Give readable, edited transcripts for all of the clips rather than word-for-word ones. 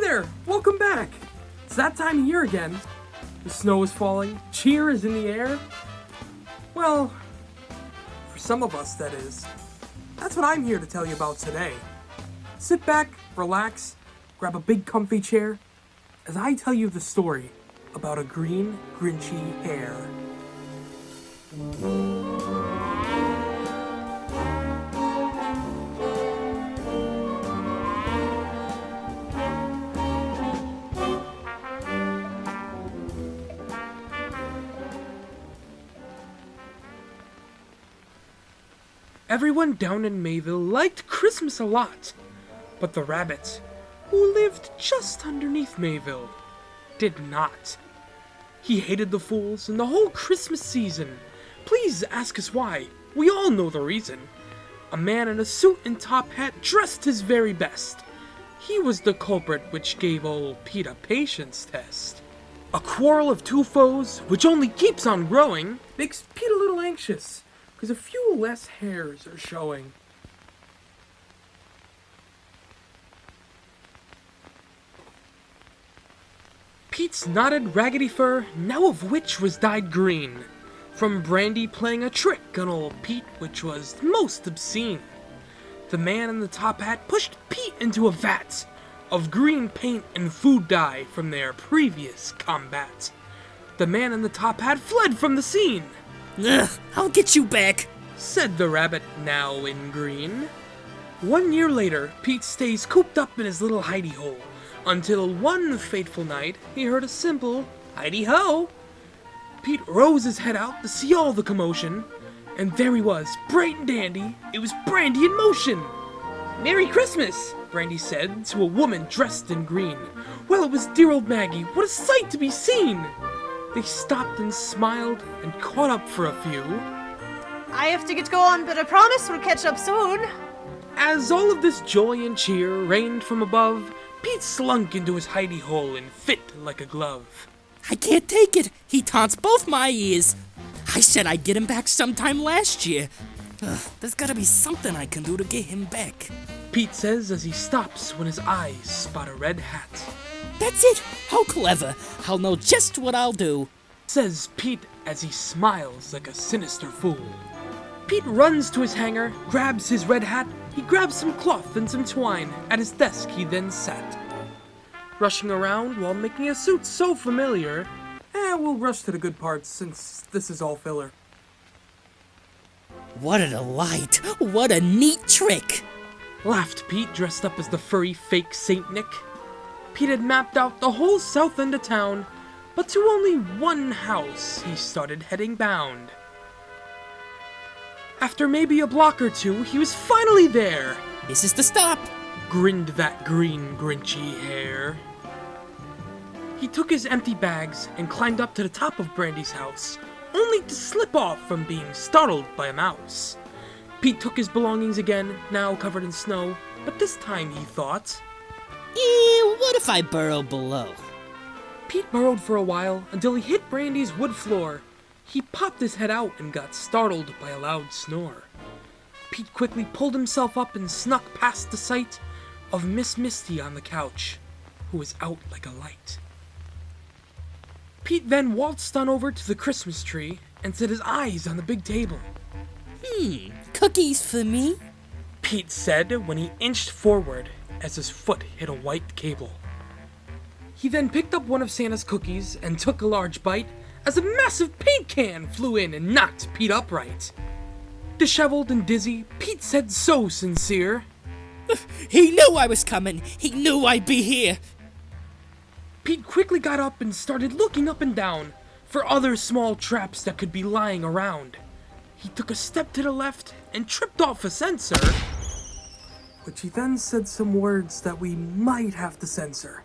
there! Welcome back! It's that time of year again. The snow is falling, cheer is in the air. Well, for some of us, that is. That's what I'm here to tell you about today. Sit back, relax, grab a big comfy chair, as I tell you the story about a green, Grinchy hare. Everyone down in Mayville liked Christmas a lot, but the rabbit, who lived just underneath Mayville, did not. He hated the fools and the whole Christmas season. Please ask us why. We all know the reason. A man in a suit and top hat dressed his very best. He was the culprit which gave old Pete a patience test. A quarrel of two foes, which only keeps on growing, makes Pete a little anxious, because a few less hairs are showing. Pete's knotted raggedy fur, now of which was dyed green, from Brandy playing a trick on old Pete, which was most obscene. The man in the top hat pushed Pete into a vat of green paint and food dye from their previous combat. The man in the top hat fled from the scene. Ugh, I'll get you back, said the rabbit, now in green. 1 year later, Pete stays cooped up in his little hidey hole, until one fateful night, he heard a simple hidey-ho. Pete rose his head out to see all the commotion, and there he was, bright and dandy. It was Brandy in motion. "Merry Christmas," Brandy said to a woman dressed in green. Well, it was dear old Maggie. What a sight to be seen! They stopped and smiled and caught up for a few. "I have to get going, but I promise we'll catch up soon." As all of this joy and cheer rained from above, Pete slunk into his hidey hole and fit like a glove. I can't take it. He taunts both my ears. I said I'd get him back sometime last year. There's gotta be something I can do to get him back. Pete says as he stops when his eyes spot a red hat. That's it. How clever. I'll know just what I'll do, says Pete as he smiles like a sinister fool. Pete runs to his hanger, grabs his red hat. He grabs some cloth and some twine. At his desk he then sat, rushing around while making a suit so familiar. We'll rush to the good parts since this is all filler. What a delight. What a neat trick, laughed Pete, dressed up as the furry fake Saint Nick. Pete had mapped out the whole south end of town, but to only one house he started heading bound. After maybe a block or two, he was finally there. This is the stop, grinned that green, Grinchy hare. He took his empty bags and climbed up to the top of Brandy's house, only to slip off from being startled by a mouse. Pete took his belongings again, now covered in snow, but this time he thought, what if I burrow below? Pete burrowed for a while until he hit Brandy's wood floor. He popped his head out and got startled by a loud snore. Pete quickly pulled himself up and snuck past the sight of Miss Misty on the couch, who was out like a light. Pete then waltzed on over to the Christmas tree and set his eyes on the big table. Cookies for me? Pete said when he inched forward as his foot hit a white cable. He then picked up one of Santa's cookies and took a large bite as a massive paint can flew in and knocked Pete upright. Disheveled and dizzy, Pete said so sincere, He knew I was coming. He knew I'd be here. Pete quickly got up and started looking up and down for other small traps that could be lying around. He took a step to the left and tripped off a sensor, which he then said some words that we might have to censor.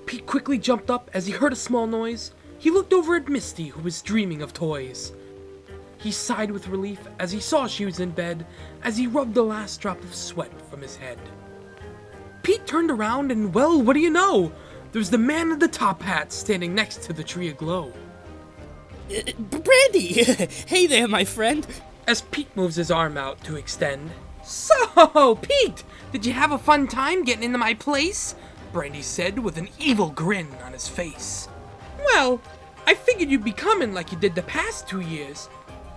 Pete quickly jumped up as he heard a small noise. He looked over at Misty, who was dreaming of toys. He sighed with relief as he saw she was in bed, as he rubbed the last drop of sweat from his head. Pete turned around and, well, what do you know? There's the man in the top hat standing next to the tree aglow. Brandy! Hey there, my friend. As Pete moves his arm out to extend, So, Pete, did you have a fun time getting into my place? Brandy said with an evil grin on his face. Well, I figured you'd be coming like you did the past 2 years.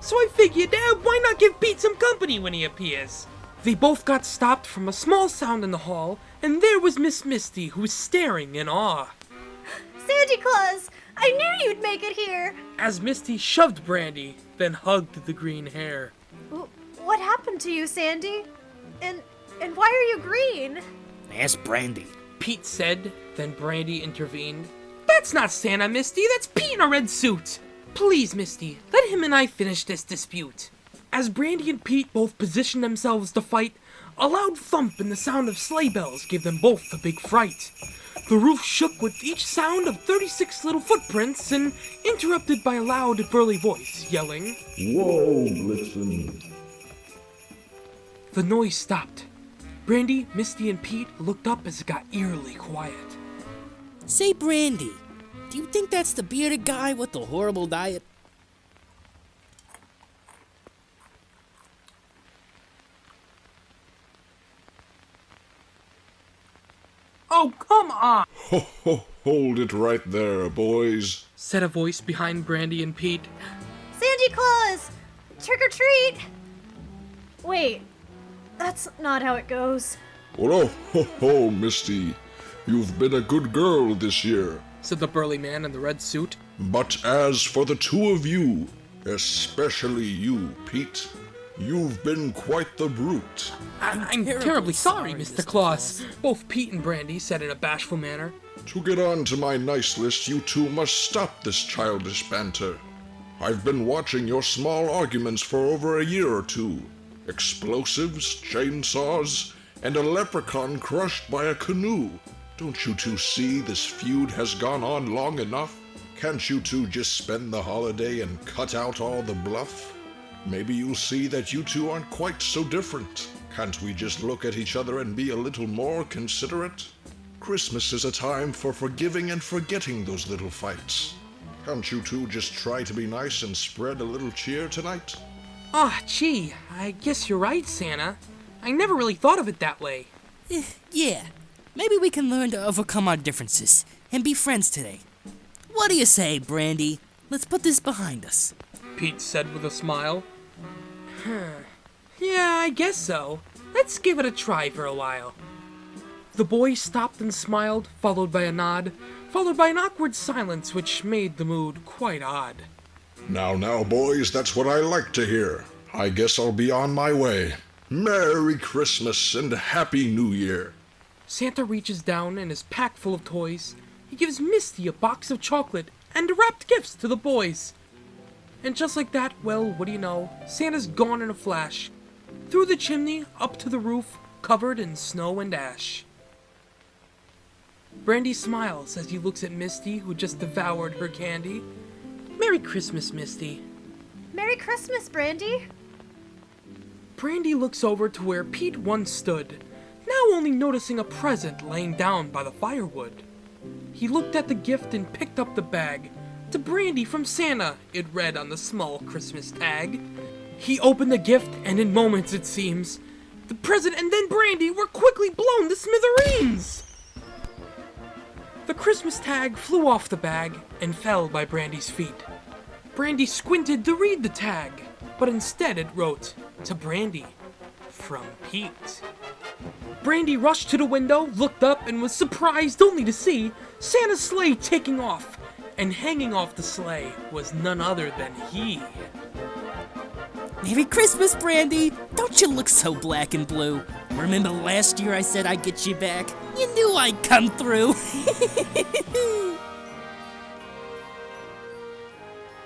So I figured, why not give Pete some company when he appears? They both got stopped from a small sound in the hall, and there was Miss Misty, who was staring in awe. Santa Claus! I knew you'd make it here! As Misty shoved Brandy, then hugged the green hair. What happened to you, Sandy? And why are you green? Ask Brandy. Pete said, then Brandy intervened. That's not Santa, Misty, that's Pete in a red suit! Please, Misty, let him and I finish this dispute. As Brandy and Pete both positioned themselves to fight, a loud thump and the sound of sleigh bells gave them both a big fright. The roof shook with each sound of 36 little footprints and interrupted by a loud, burly voice yelling, "Whoa, Blitzen!" The noise stopped. Brandy, Misty, and Pete looked up as it got eerily quiet. Say, Brandy, do you think that's the bearded guy with the horrible diet? Oh, come on! Ho, ho, hold it right there, boys, said a voice behind Brandy and Pete. Santa Claus! Trick or treat! Wait, that's not how it goes. Oh, ho, ho, Misty. You've been a good girl this year. Said the burly man in the red suit. But as for the two of you, especially you, Pete, you've been quite the brute. I'm terribly sorry, Mr. Claus. Both Pete and Brandy said in a bashful manner. To get on to my nice list, you two must stop this childish banter. I've been watching your small arguments for over a year or two. Explosives, chainsaws, and a leprechaun crushed by a canoe. Don't you two see this feud has gone on long enough? Can't you two just spend the holiday and cut out all the bluff? Maybe you'll see that you two aren't quite so different. Can't we just look at each other and be a little more considerate? Christmas is a time for forgiving and forgetting those little fights. Can't you two just try to be nice and spread a little cheer tonight? Gee, I guess you're right, Santa. I never really thought of it that way. Yeah, maybe we can learn to overcome our differences and be friends today. What do you say, Brandy? Let's put this behind us. Pete said with a smile. Yeah, I guess so. Let's give it a try for a while. The boy stopped and smiled, followed by a nod, followed by an awkward silence which made the mood quite odd. Now, boys, that's what I like to hear. I guess I'll be on my way. Merry Christmas and Happy New Year. Santa reaches down in his pack full of toys. He gives Misty a box of chocolate and wrapped gifts to the boys. And just like that, well, what do you know? Santa's gone in a flash. Through the chimney, up to the roof, covered in snow and ash. Brandy smiles as he looks at Misty, who just devoured her candy. Merry Christmas, Misty. Merry Christmas, Brandy! Brandy looks over to where Pete once stood, now only noticing a present laying down by the firewood. He looked at the gift and picked up the bag. To Brandy from Santa, it read on the small Christmas tag. He opened the gift, and in moments, it seems, the present and then Brandy were quickly blown to smithereens! The Christmas tag flew off the bag and fell by Brandy's feet. Brandy squinted to read the tag, but instead it wrote, "To Brandy, from Pete." Brandy rushed to the window, looked up, and was surprised only to see Santa's sleigh taking off, and hanging off the sleigh was none other than he. Merry Christmas, Brandy! Don't you look so black and blue? Remember last year I said I'd get you back? You knew I'd come through!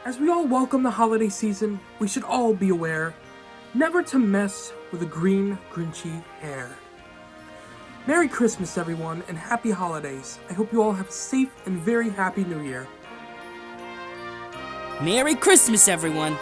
As we all welcome the holiday season, we should all be aware never to mess with a green, Grinchy hair. Merry Christmas, everyone, and happy holidays. I hope you all have a safe and very happy New Year. Merry Christmas, everyone!